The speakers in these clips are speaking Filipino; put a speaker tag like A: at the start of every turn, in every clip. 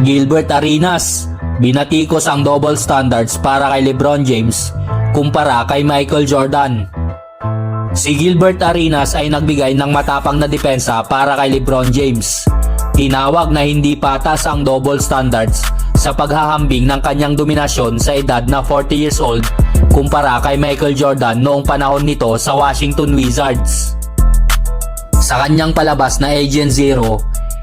A: Gilbert Arenas, binatikos ang double standards para kay LeBron James kumpara kay Michael Jordan. Si Gilbert Arenas ay nagbigay ng matapang na depensa para kay LeBron James. Tinawag na hindi patas ang double standards sa paghahambing ng kanyang dominasyon sa edad na 40 years old kumpara kay Michael Jordan noong panahon nito sa Washington Wizards. Sa kanyang palabas na Agent Zero,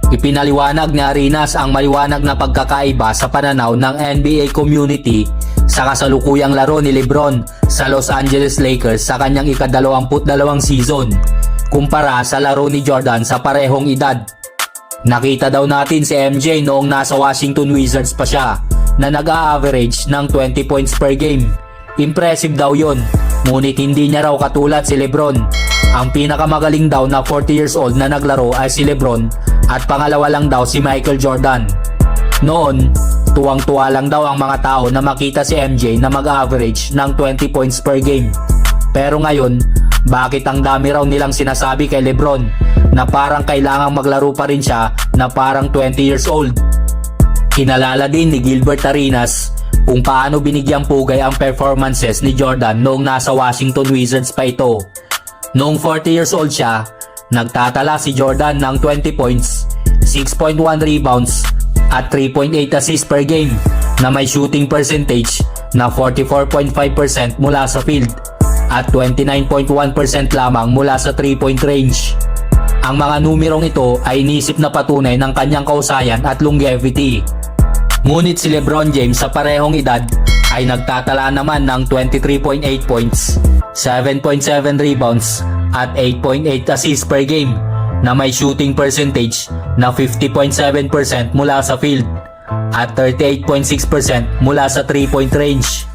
A: ipinaliwanag ni Arenas ang maliwanag na pagkakaiba sa pananaw ng NBA community sa kasalukuyang laro ni LeBron sa Los Angeles Lakers sa kanyang ika-22 season kumpara sa laro ni Jordan sa parehong edad. Nakita daw natin si MJ noong nasa Washington Wizards pa siya na nag-a-average ng 20 points per game. Impressive daw yon, ngunit hindi niya raw katulad si LeBron. Ang pinakamagaling daw na 40 years old na naglaro ay si LeBron at pangalawa lang daw si Michael Jordan. Noon, tuwang-tuwa lang daw ang mga tao na makita si MJ na mag-average ng 20 points per game. Pero ngayon, bakit ang dami raw nilang sinasabi kay LeBron na parang kailangang maglaro pa rin siya na parang 20 years old? Kinalala din ni Gilbert Arenas kung paano binigyang pugay ang performances ni Jordan noong nasa Washington Wizards pa ito. Noong 40 years old siya, nagtatala si Jordan ng 20 points, 6.1 rebounds at 3.8 assists per game na may shooting percentage na 44.5% mula sa field at 29.1% lamang mula sa 3-point range. Ang mga numerong ito ay inisip na patunay ng kanyang kausayan at longevity. Ngunit si LeBron James sa parehong edad ay nagtatala naman ng 23.8 points, 7.7 rebounds at 8.8 assists per game na may shooting percentage na 50.7% mula sa field at 38.6% mula sa 3-point range.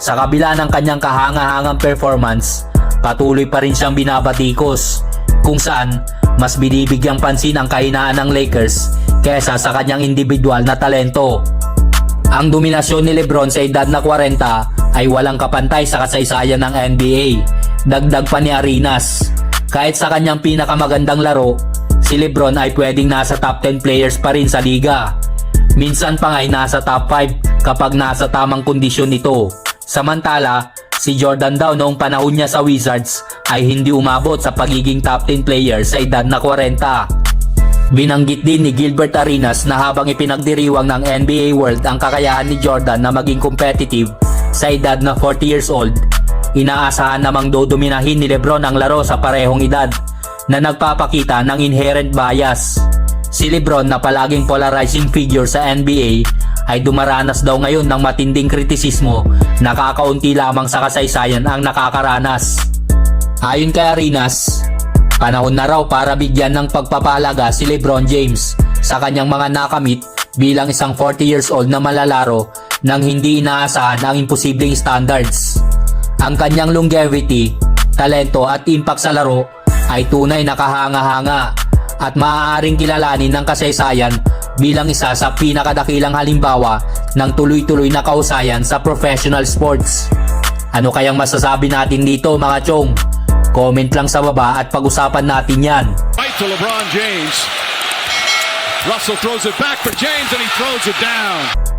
A: Sa kabila ng kanyang kahanga-hangang performance, patuloy pa rin siyang binabatikos, kung saan mas binibigyang pansin ang kahinaan ng Lakers kesa sa kanyang individual na talento. Ang dominasyon ni LeBron sa edad na 40 ay walang kapantay sa kasaysayan ng NBA. Dagdag pa ni Arenas, kahit sa kanyang pinakamagandang laro, si LeBron ay pwedeng nasa top 10 players pa rin sa liga. Minsan pa nga ay nasa top 5 kapag nasa tamang kondisyon nito. Samantala, si Jordan daw noong panahon niya sa Wizards ay hindi umabot sa pagiging top 10 player sa edad na 40. Binanggit din ni Gilbert Arenas na habang ipinagdiriwang ng NBA World ang kakayahan ni Jordan na maging competitive sa edad na 40 years old, inaasahan namang dodominahin ni LeBron ang laro sa parehong edad na nagpapakita ng inherent bias. Si LeBron na palaging polarizing figure sa NBA ay dumaranas daw ngayon ng matinding kritisismo na kakaunti lamang sa kasaysayan ang nakakaranas. Ayon kay Arenas, panahon na raw para bigyan ng pagpapahalaga si LeBron James sa kanyang mga nakamit bilang isang 40 years old na malalaro nang hindi inaasahan ang imposibleng standards. Ang kanyang longevity, talento at impact sa laro ay tunay na kahanga-hanga at maaaring kilalanin ng kasaysayan bilang isa sa pinakadakilang halimbawa ng tuloy-tuloy na kausayan sa professional sports. Ano kayang masasabi natin dito mga chong? Comment lang sa baba at pag-usapan natin yan.
B: Right to LeBron James. Russell throws it back for James and he throws it down.